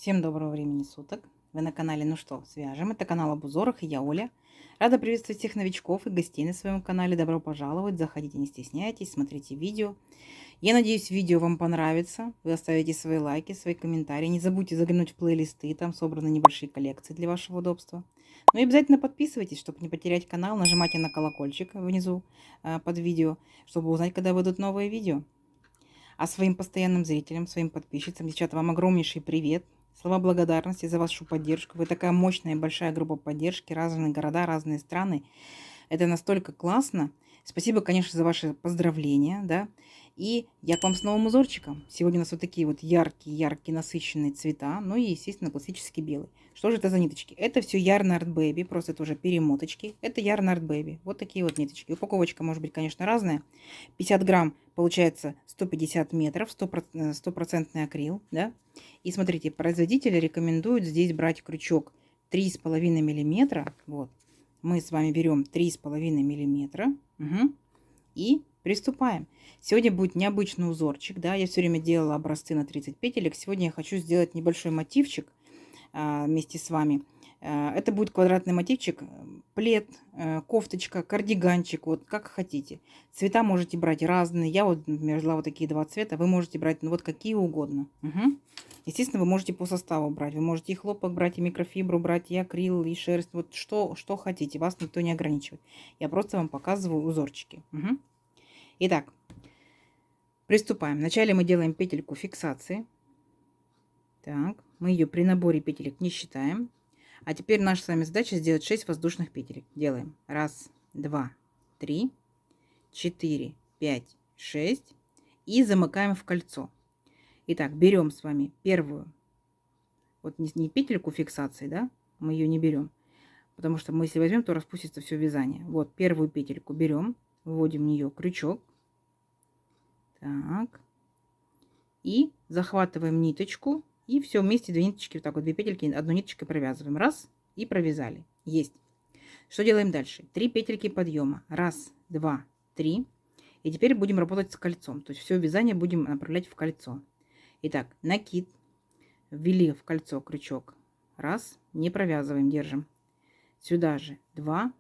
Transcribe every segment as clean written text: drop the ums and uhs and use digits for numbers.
Всем доброго времени суток. Вы на канале «Ну что, свяжем». Это канал об узорах, и я Оля. Рада приветствовать всех новичков и гостей на своем канале. Добро пожаловать, заходите, не стесняйтесь, смотрите видео. Я надеюсь, видео вам понравится. Вы оставите свои лайки, свои комментарии. Не забудьте заглянуть в плейлисты, там собраны небольшие коллекции для вашего удобства. Ну и обязательно подписывайтесь, чтобы не потерять канал. Нажимайте на колокольчик внизу под видео, чтобы узнать, когда выйдут новые видео. А своим постоянным зрителям, своим подписчицам, девчата, вам огромнейший привет. Слова благодарности за вашу поддержку. Вы такая мощная и большая группа поддержки. Разные города, разные страны. Это настолько классно. Спасибо, конечно, за ваши поздравления, да. И я к вам с новым узорчиком. Сегодня у нас вот такие вот яркие, насыщенные цвета. Ну и, естественно, классический белый. Что же это за ниточки? Это все Yarn Art Baby, просто это уже перемоточки. Это Yarn Art Baby. Вот такие вот ниточки. Упаковочка может быть, конечно, разная. 50 грамм получается 150 метров, 100% акрил, да. И смотрите, производитель рекомендует здесь брать крючок 3,5 миллиметра. Вот. Мы с вами берем 3,5 миллиметра. Угу. И приступаем. Сегодня будет необычный узорчик. Да? Я все время делала образцы на 30 петелек. Сегодня я хочу сделать небольшой мотивчик вместе с вами. Это будет квадратный мотивчик, плед, кофточка, кардиганчик, вот как хотите. Цвета можете брать разные. Я вот, например, взяла вот такие два цвета. Вы можете брать ну, вот какие угодно. Угу. Естественно, вы можете по составу брать. Вы можете и хлопок брать, и микрофибру брать, и акрил, и шерсть. Вот что хотите. Вас никто не ограничивает. Я просто вам показываю узорчики. Угу. Итак, приступаем. Вначале мы делаем петельку фиксации. Так, мы ее при наборе петелек не считаем. А теперь наша с вами задача сделать 6 воздушных петелек. Делаем 1, 2, 3, 4, 5, 6 и замыкаем в кольцо. Итак, берем с вами первую, вот не петельку фиксации, да, мы ее не берем, потому что мы если возьмем, то распустится все вязание. Вот первую петельку берем, вводим в нее крючок, так, и захватываем ниточку. И все вместе, две ниточки, вот так вот, две петельки, одну ниточкой провязываем. Раз, и провязали. Есть. Что делаем дальше? 3 петельки подъема. 1, 2, 3. И теперь будем работать с кольцом. То есть все вязание будем направлять в кольцо. Итак, накид. Ввели в кольцо крючок. 1, не провязываем, держим. Сюда же 2,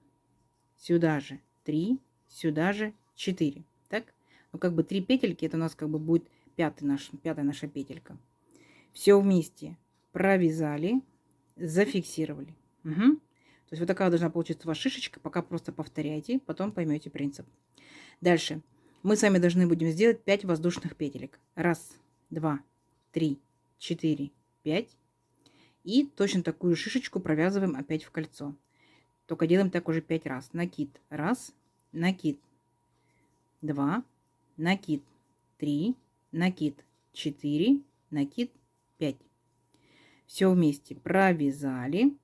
сюда же 3, сюда же 4. Так? Ну, как бы 3 петельки, это у нас как бы будет пятая наша петелька. Все вместе провязали, зафиксировали. Угу. То есть вот такая должна получиться у вас шишечка. Пока просто повторяйте, потом поймете принцип. Дальше мы с вами должны будем сделать 5 воздушных петелек. 1, 2, 3, 4, 5. И точно такую шишечку провязываем опять в кольцо. Только делаем так уже 5 раз. Накид 1, накид 2, накид 3, накид 4, накид 5. Все вместе провязали,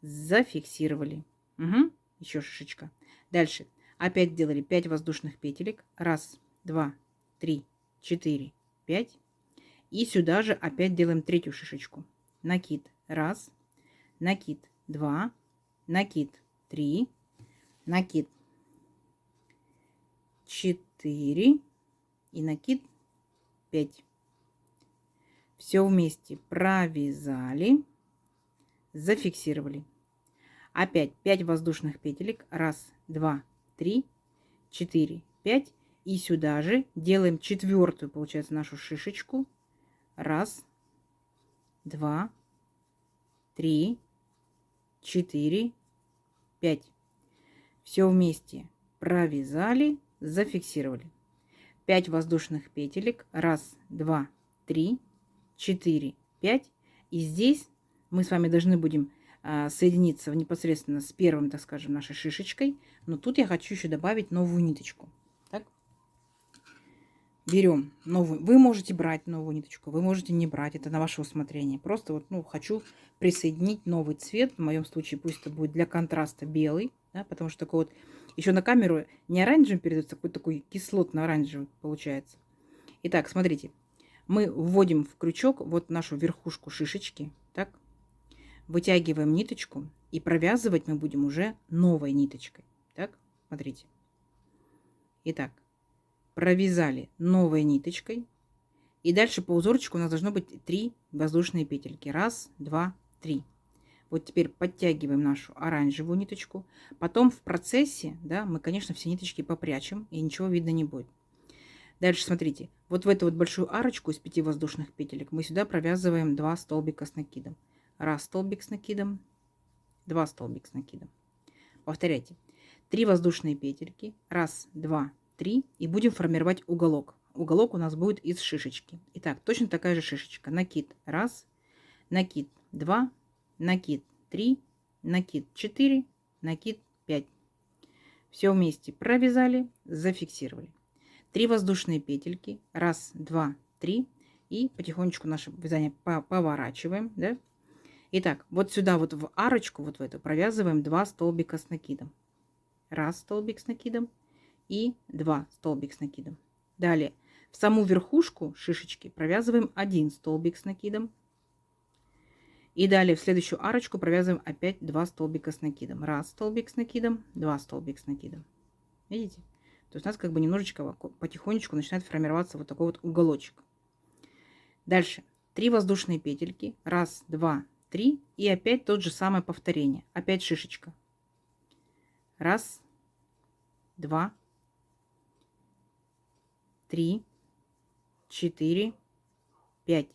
зафиксировали. Угу. Еще шишечка. Дальше опять делали 5 воздушных петелек. 1, 2, 3, 4, 5. И сюда же опять делаем третью шишечку. Накид 1, накид 2, накид 3, накид 4 и накид 5. Все вместе провязали, зафиксировали. Опять 5 воздушных петелек. 1, 2, 3, 4, 5. И сюда же делаем четвертую, получается, нашу шишечку. 1, 2, 3, 4, 5. Все вместе провязали, зафиксировали. 5 воздушных петелек. 1, 2, 3, 4, 5. И здесь мы с вами должны будем соединиться непосредственно с первым, так скажем, нашей шишечкой. Но тут я хочу еще добавить новую ниточку. Так. Берем новую. Вы можете брать новую ниточку, вы можете не брать. Это на ваше усмотрение. Просто вот, ну, хочу присоединить новый цвет. В моем случае пусть это будет для контраста белый. Да, потому что такой вот еще на камеру не оранжевый передается, какой-то такой кислотно-оранжевый получается. Итак, смотрите. Мы вводим в крючок вот нашу верхушку шишечки, так, вытягиваем ниточку и провязывать мы будем уже новой ниточкой. Так, смотрите. Итак, провязали новой ниточкой, И дальше по узорчику у нас должно быть 3 воздушные петельки. Раз, два, три. Вот теперь подтягиваем нашу оранжевую ниточку. Потом в процессе, да, мы, конечно, все ниточки попрячем, и ничего видно не будет. Дальше смотрите, вот в эту вот большую арочку из 5 воздушных петелек мы сюда провязываем 2 столбика с накидом. Раз столбик с накидом, 2 столбика с накидом. Повторяйте. 3 воздушные петельки. Раз, два, три. И будем формировать уголок. Уголок у нас будет из шишечки. Итак, точно такая же шишечка. Накид. Раз. Накид. Два. Накид. Три. Накид. 4. Накид. 5. Все вместе провязали, зафиксировали. 3 воздушные петельки. Раз, два, три. И потихонечку наше вязание поворачиваем. Да? Итак, вот сюда вот в арочку, вот в эту, провязываем 2 столбика с накидом. Раз столбик с накидом и 2 столбик с накидом. Далее в саму верхушку шишечки провязываем 1 столбик с накидом. И далее в следующую арочку провязываем опять 2 столбика с накидом. Раз столбик с накидом, 2 столбик с накидом. Видите? То есть у нас как бы немножечко потихонечку начинает формироваться вот такой вот уголочек. Дальше 3 воздушные петельки. Раз, два, три. И опять тот же самое повторение. Опять шишечка. Раз, два, три, 4, 5.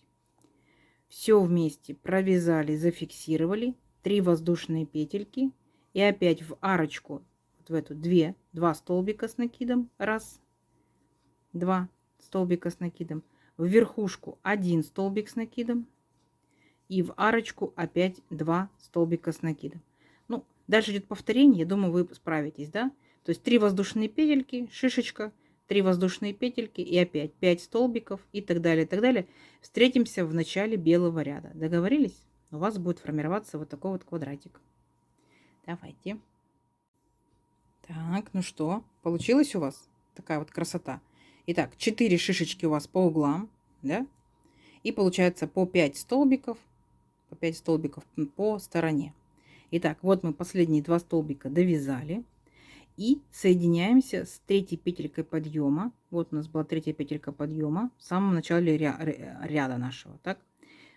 Все вместе провязали, зафиксировали. 3 воздушные петельки. И опять в арочку, вот в эту 2 столбика с накидом. Раз, 2 столбика с накидом. В верхушку 1 столбик с накидом. И в арочку опять 2 столбика с накидом. Ну, дальше идет повторение, я думаю, вы справитесь, да? То есть 3 воздушные петельки, шишечка, 3 воздушные петельки и опять 5 столбиков и так далее, и так далее. Встретимся в начале белого ряда. Договорились? У вас будет формироваться вот такой вот квадратик. Давайте. Так, ну что, получилось у вас такая вот красота? Итак, 4 шишечки у вас по углам, да? И получается по 5 столбиков по стороне. Итак, вот мы последние 2 столбика довязали. И соединяемся с третьей петелькой подъема. Вот у нас была третья петелька подъема в самом начале ряда нашего. Так?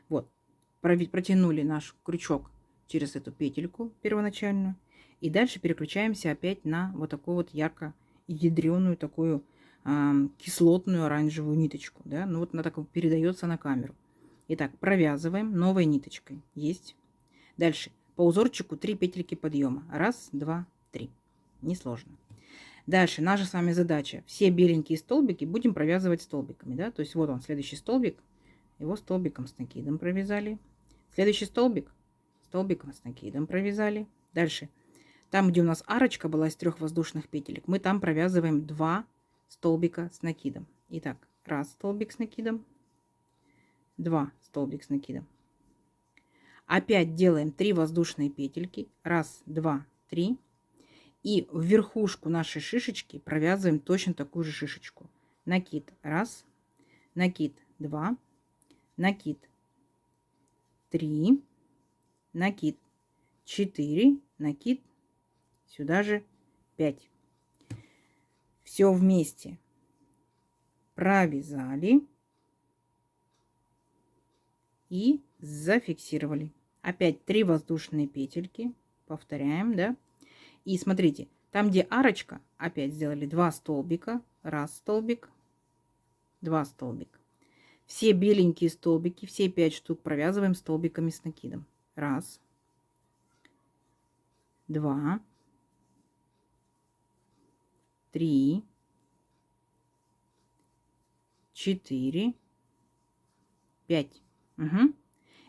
Вот. Протянули наш крючок через эту петельку первоначальную. И дальше переключаемся опять на вот такую вот ярко ядреную такую кислотную оранжевую ниточку. Да? Ну вот она так передается на камеру. Итак, провязываем новой ниточкой. Есть. Дальше по узорчику 3 петельки подъема. Раз, два, три. Несложно. Дальше наша с вами задача. Все беленькие столбики будем провязывать столбиками. Да? То есть вот он, следующий столбик. Его столбиком с накидом провязали. Следующий столбик. Столбиком с накидом провязали. Дальше. Там, где у нас арочка была из 3 воздушных петелек, мы там провязываем 2 столбика с накидом. Итак, раз столбик с накидом. 2 столбик с накидом. Опять делаем 3 воздушные петельки. Раз, два, три. И в верхушку нашей шишечки провязываем точно такую же шишечку. Накид раз, накид 2, накид 3, накид 4, накид сюда же 5. Все вместе провязали и зафиксировали. Опять 3 воздушные петельки. Повторяем, да? И смотрите, там, где арочка, опять сделали 2 столбика. Раз столбик, 2 столбика. Все беленькие столбики, все 5 штук провязываем столбиками с накидом. Раз, 2, 3, 4, 5. Угу.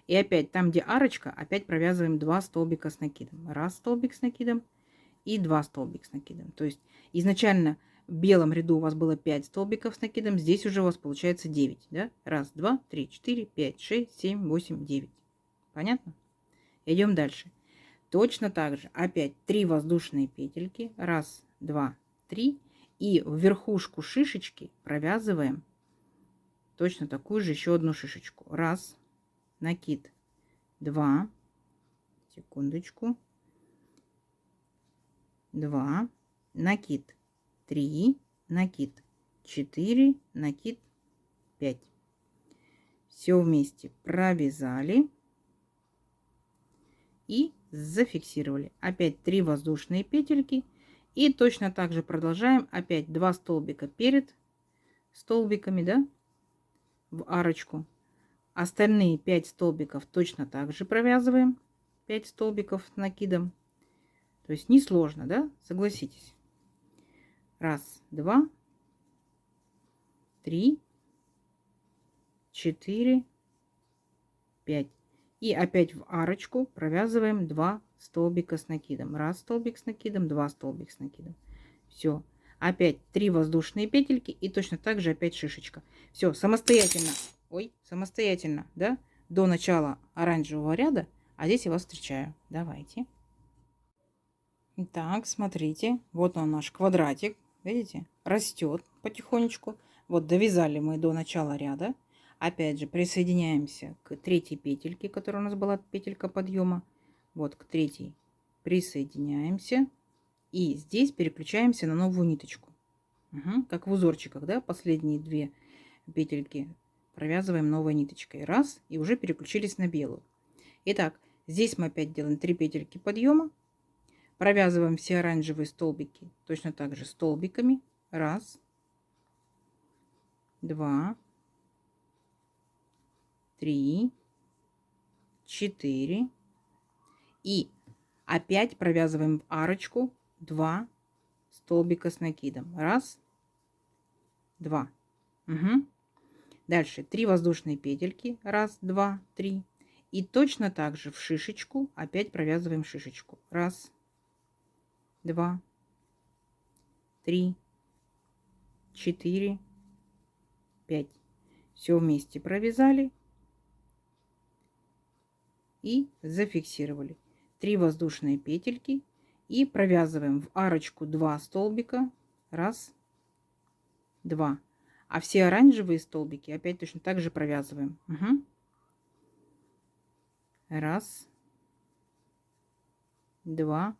И опять там, где арочка, опять провязываем 2 столбика с накидом. Раз столбик с накидом и 2 столбика с накидом. То есть изначально в белом ряду у вас было 5 столбиков с накидом, здесь уже у вас получается 9. Да? Раз, два, три, 4, 5, 6, 7, 8, 9. Понятно? Идем дальше. Точно так же опять 3 воздушные петельки. Раз, два, три. И в верхушку шишечки провязываем точно такую же еще одну шишечку. Раз, накид, 2, секундочку, 2, накид 3, накид 4, накид 5. все вместе провязали и зафиксировали. Опять 3 воздушные петельки. И точно так же продолжаем. Опять 2 столбика перед столбиками, да, в арочку. Остальные 5 столбиков точно так же провязываем. 5 столбиков с накидом. То есть несложно, да? Согласитесь. Раз, два, три, 4, 5. И опять в арочку провязываем 2 столбика с накидом. Раз столбик с накидом, 2 столбика с накидом. Все. Опять 3 воздушные петельки и точно так же опять шишечка. Все, самостоятельно. Ой, самостоятельно, да? До начала оранжевого ряда. А здесь я вас встречаю. Давайте. Так, смотрите. Вот он наш квадратик. Видите? Растет потихонечку. Вот довязали мы до начала ряда. Опять же присоединяемся к третьей петельке, которая у нас была петелька подъема. Вот к третьей присоединяемся. И здесь переключаемся на новую ниточку. Угу. Как в узорчиках, да? Последние 2 петельки провязываем новой ниточкой. Раз. И уже переключились на белую. Итак, здесь мы опять делаем 3 петельки подъема. Провязываем все оранжевые столбики точно так же столбиками. Раз. 2. 3. 4. И опять провязываем в арочку 2 столбика с накидом. Раз. 2. Угу. Дальше 3 воздушные петельки. Раз, 2, 3. И точно так же в шишечку опять провязываем шишечку. Раз. 2. 3. 4. 5. Все вместе провязали и зафиксировали. 3 воздушные петельки и провязываем в арочку 2 столбика. Раз. 2. А все оранжевые столбики опять точно так же провязываем. Угу. Раз. 2.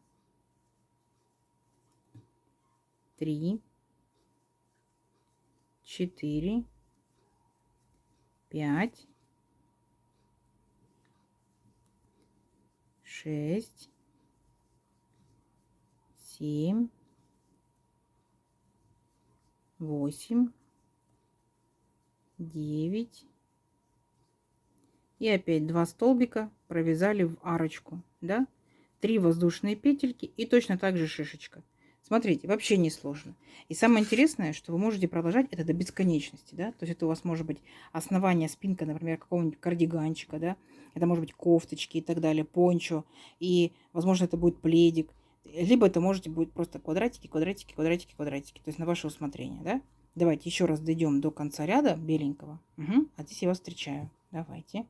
3. 4. 5. 6. 7. 8. 9. И опять 2 столбика провязали в арочку, да? 3 воздушные петельки и точно так же шишечка. Смотрите, вообще не сложно. И самое интересное, что вы можете продолжать это до бесконечности, да? То есть это у вас может быть основание, спинка, например, какого-нибудь кардиганчика, да? Это может быть кофточки и так далее, пончо. И, возможно, это будет пледик. Либо это можете будет просто квадратики, квадратики, квадратики, квадратики. То есть на ваше усмотрение, да? Давайте еще раз дойдем до конца ряда беленького. Угу. А здесь я вас встречаю. Давайте.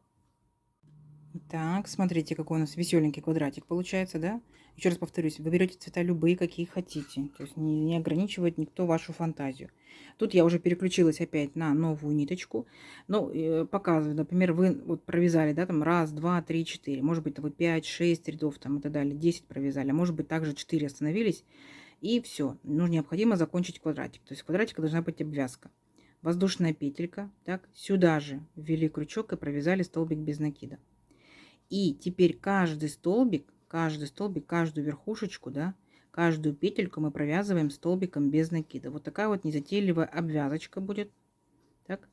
Так, смотрите, какой у нас веселенький квадратик получается, да? Еще раз повторюсь, вы берете цвета любые, какие хотите. То есть не ограничивает никто вашу фантазию. Тут я уже переключилась опять на новую ниточку. Ну, показываю, например, вы вот провязали, да, там раз, два, три, 4. Может быть, вы 5, 6 рядов там и так далее, 10 провязали. А может быть, также 4 остановились. И все. Ну, необходимо закончить квадратик. То есть квадратика должна быть обвязка. Воздушная петелька. Так, сюда же ввели крючок и провязали столбик без накида. И теперь каждый столбик, каждую верхушечку, да, каждую петельку мы провязываем столбиком без накида. Вот такая вот незатейливая обвязочка будет. Так,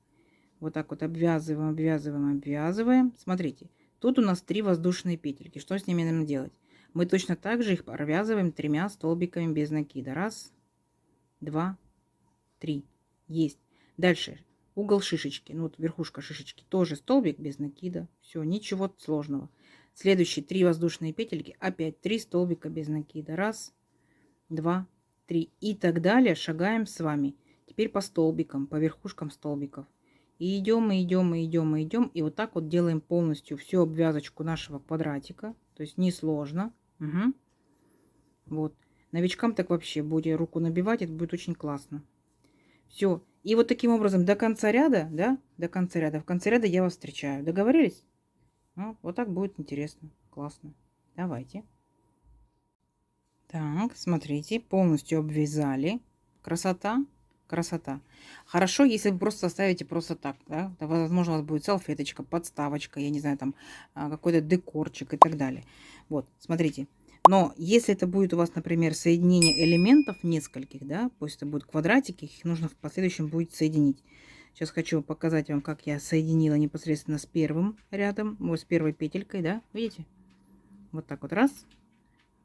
вот так вот обвязываем, обвязываем, обвязываем. Смотрите, тут у нас 3 воздушные петельки. Что с ними нам делать? Мы точно так же их провязываем 3 столбиками без накида. Раз, 2, 3. Есть. Дальше угол шишечки, ну вот верхушка шишечки, тоже столбик без накида. Все, ничего сложного. Следующие 3 воздушные петельки, опять 3 столбика без накида. Раз, 2, 3 и так далее. Шагаем с вами. Теперь по столбикам, по верхушкам столбиков. И идем, и идем, и идем, и идем. И вот так вот делаем полностью всю обвязочку нашего квадратика. То есть несложно. Угу. Вот. Новичкам так вообще будете руку набивать, это будет очень классно. Все. И вот таким образом до конца ряда, да, до конца ряда, в конце ряда я вас встречаю. Договорились? Ну, вот так будет интересно, классно. Давайте. Так, смотрите, полностью обвязали. Красота. Красота. Хорошо, если вы просто оставите просто так, да? Да, возможно, у вас будет салфеточка, подставочка, я не знаю, там какой-то декорчик и так далее. Вот, смотрите. Но если это будет у вас, например, соединение элементов нескольких, да, пусть это будут квадратики, их нужно в последующем будет соединить. Сейчас хочу показать вам, как я соединила непосредственно с первым рядом, вот с первой петелькой, да, видите? Вот так вот раз,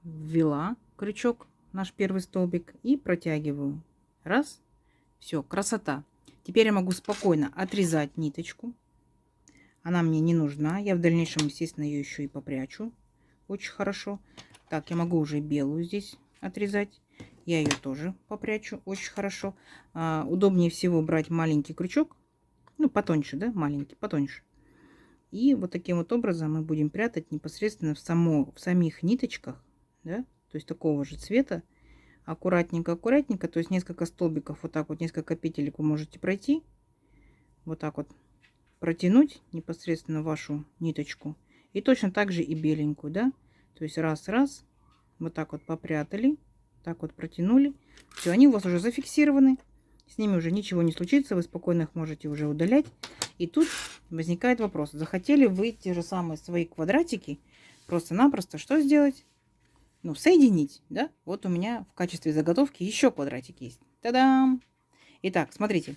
ввела крючок, наш первый столбик, и протягиваю. Раз, все, красота. Теперь я могу спокойно отрезать ниточку. Она мне не нужна. Я в дальнейшем, естественно, ее еще и попрячу. Очень хорошо. Так, я могу уже белую здесь отрезать. Я ее тоже попрячу. Очень хорошо. Удобнее всего брать маленький крючок. Ну, потоньше, да? Маленький, потоньше. И вот таким вот образом мы будем прятать непосредственно в самих ниточках. Да? То есть такого же цвета. Аккуратненько, аккуратненько. То есть несколько столбиков, вот так вот, несколько петелек вы можете пройти. Вот так вот протянуть непосредственно вашу ниточку. И точно так же и беленькую, да. То есть раз, раз. Вот так вот попрятали. Так вот протянули. Все, они у вас уже зафиксированы. С ними уже ничего не случится. Вы спокойно их можете уже удалять. И тут возникает вопрос. Захотели вы те же самые свои квадратики просто-напросто что сделать? Ну, соединить, да? Вот у меня в качестве заготовки еще квадратик есть. Та-дам! Итак, смотрите.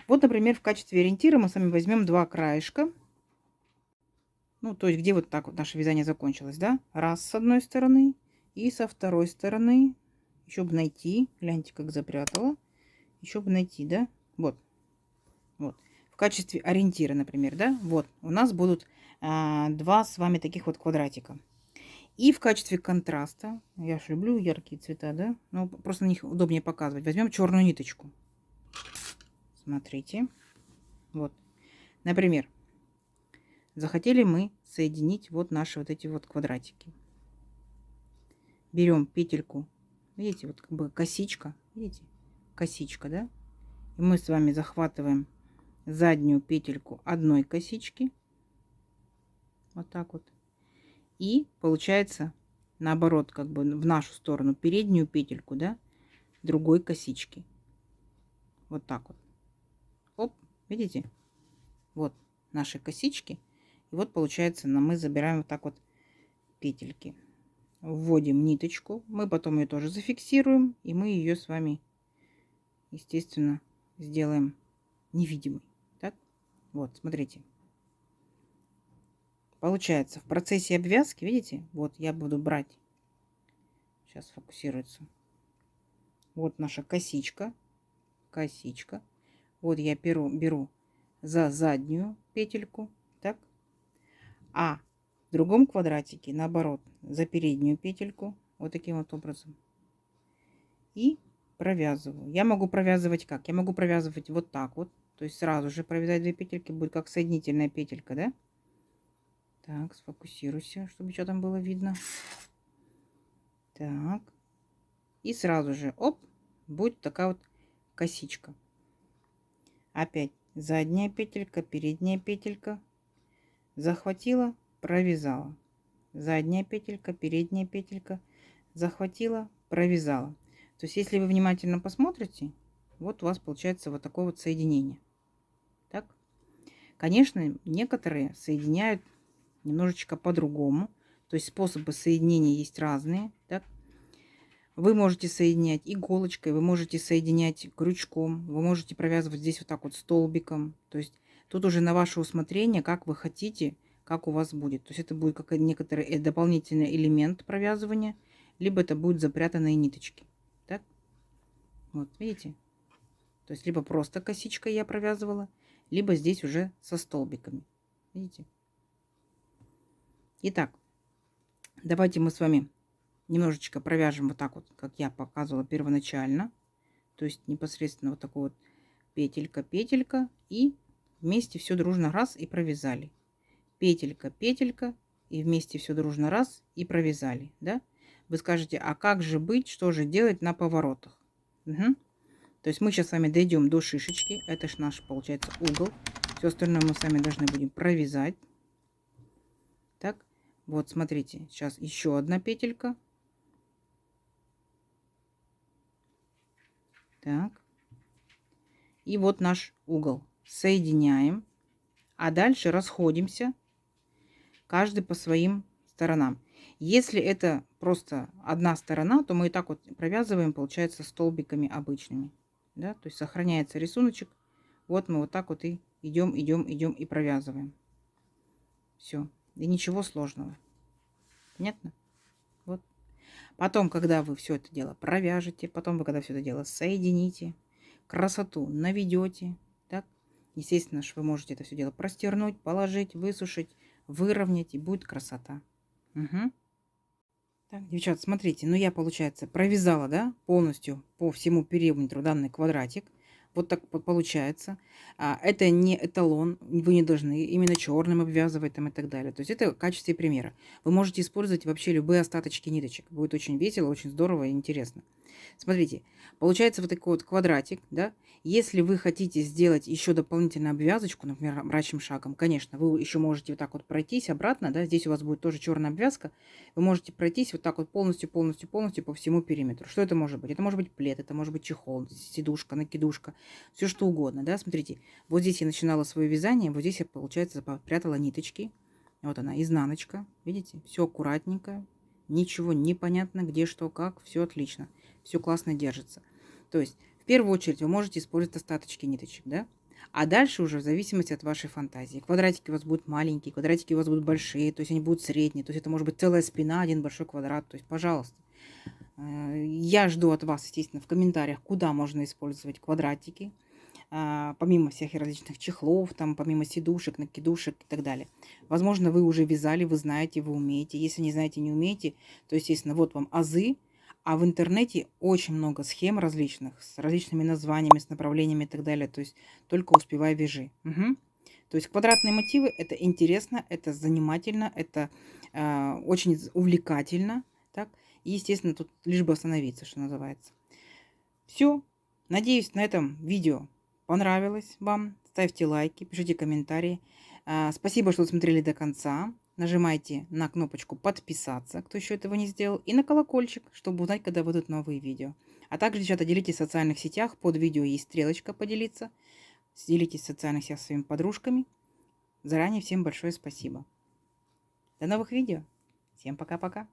Вот, например, в качестве ориентира мы с вами возьмем два краешка. Ну, то есть, где вот так вот наше вязание закончилось, да? Раз с одной стороны и со второй стороны. Еще бы найти. Гляньте, как запрятала. Еще бы найти, да? Вот. Вот. В качестве ориентира, например, да? Вот. У нас будут два с вами таких вот квадратика. И в качестве контраста, я же люблю яркие цвета, да? Но просто на них удобнее показывать. Возьмем черную ниточку. Смотрите. Вот. Например, захотели мы соединить вот наши вот эти вот квадратики. Берем петельку. Видите, вот как бы косичка. Видите? Косичка, да? И мы с вами захватываем заднюю петельку одной косички. Вот так вот. И получается наоборот, как бы в нашу сторону переднюю петельку, да, другой косички. Вот так вот. Оп, видите? Вот наши косички. И вот получается, мы забираем вот так вот петельки. Вводим ниточку. Мы потом ее тоже зафиксируем. И мы ее с вами, естественно, сделаем невидимой. Так? Вот, смотрите. Получается, в процессе обвязки, видите, вот я буду брать. Сейчас фокусируется. Вот наша косичка. Косичка. Вот я беру за заднюю петельку. Так. А в другом квадратике, наоборот, за переднюю петельку. Вот таким вот образом. И провязываю. Я могу провязывать как? Я могу провязывать вот так вот. То есть сразу же провязать две петельки. Будет как соединительная петелька, да? Так, сфокусируйся, чтобы что там было видно. Так. И сразу же, оп, будет такая вот косичка. Опять задняя петелька, передняя петелька. Захватила, провязала. Задняя петелька, передняя петелька. Захватила, провязала. То есть, если вы внимательно посмотрите, вот у вас получается вот такое вот соединение. Так? Конечно, некоторые соединяют немножечко по-другому. То есть, способы соединения есть разные. Так? Вы можете соединять иголочкой, вы можете соединять крючком, вы можете провязывать здесь вот так вот столбиком. То есть, тут уже на ваше усмотрение, как вы хотите, как у вас будет. То есть, это будет как некоторый дополнительный элемент провязывания, либо это будут запрятанные ниточки. Так? Вот, видите? То есть, либо просто косичкой я провязывала, либо здесь уже со столбиками. Видите? Итак, давайте мы с вами немножечко провяжем вот так вот, как я показывала первоначально. То есть, непосредственно вот такой вот петелька, петелька. И вместе все дружно раз и провязали. Петелька, петелька. И вместе все дружно раз и провязали. Да? Вы скажете, а как же быть, что же делать на поворотах? Угу. То есть мы сейчас с вами дойдем до шишечки. Это ж наш, получается, угол. Все остальное мы с вами должны будем провязать. Так, вот смотрите, сейчас еще одна петелька. Так. И вот наш угол. Соединяем, а дальше расходимся, каждый по своим сторонам. Если это просто одна сторона, то мы и так вот провязываем, получается, столбиками обычными. Да? То есть сохраняется рисуночек. Вот мы вот так вот и идем, идем, идем и провязываем. Все. И ничего сложного. Понятно? Вот. Потом, когда вы все это дело провяжете, потом вы, когда все это дело соедините, красоту наведете, так, естественно, что вы можете это все дело простернуть, положить, высушить, выровнять, и будет красота. Угу. Так, девчат, смотрите, ну я, получается, провязала, да, полностью по всему периметру данный квадратик. Вот так получается. Это не эталон, вы не должны именно черным обвязывать там и так далее. То есть это в качестве примера. Вы можете использовать вообще любые остаточки ниточек. Будет очень весело, очень здорово и интересно. Смотрите, получается вот такой вот квадратик, да. Если вы хотите сделать еще дополнительную обвязочку, например, мрачным шагом, конечно, вы еще можете вот так вот пройтись обратно, да. Здесь у вас будет тоже черная обвязка. Вы можете пройтись вот так вот полностью, полностью, полностью по всему периметру. Что это может быть? Это может быть плед, это может быть чехол, сидушка, накидушка, все что угодно, да. Смотрите, вот здесь я начинала свое вязание, вот здесь я, получается, попрятала ниточки. Вот она, изнаночка, видите, все аккуратненько, ничего не понятно, где что, как, все отлично, все классно держится. То есть, в первую очередь, вы можете использовать остаточки ниточек, да? А дальше уже в зависимости от вашей фантазии. Квадратики у вас будут маленькие, квадратики у вас будут большие, то есть они будут средние, то есть это может быть целая спина, один большой квадрат, то есть, пожалуйста. Я жду от вас, естественно, в комментариях, куда можно использовать квадратики, помимо всех различных чехлов, там, помимо сидушек, накидушек и так далее. Возможно, вы уже вязали, вы знаете, вы умеете. Если не знаете, не умеете, то, естественно, вот вам азы. А в интернете очень много схем различных, с различными названиями, с направлениями и так далее. То есть только успевай, вяжи. Угу. То есть квадратные мотивы – это интересно, это занимательно, это очень увлекательно. Так? И, естественно, тут лишь бы остановиться, что называется. Все. Надеюсь, на этом видео понравилось вам. Ставьте лайки, пишите комментарии. Спасибо, что смотрели до конца. Нажимайте на кнопочку подписаться, кто еще этого не сделал, и на колокольчик, чтобы узнать, когда выйдут новые видео. А также, девчата, делитесь в социальных сетях. Под видео есть стрелочка поделиться. Делитесь в социальных сетях со своими подружками. Заранее всем большое спасибо. До новых видео. Всем пока-пока.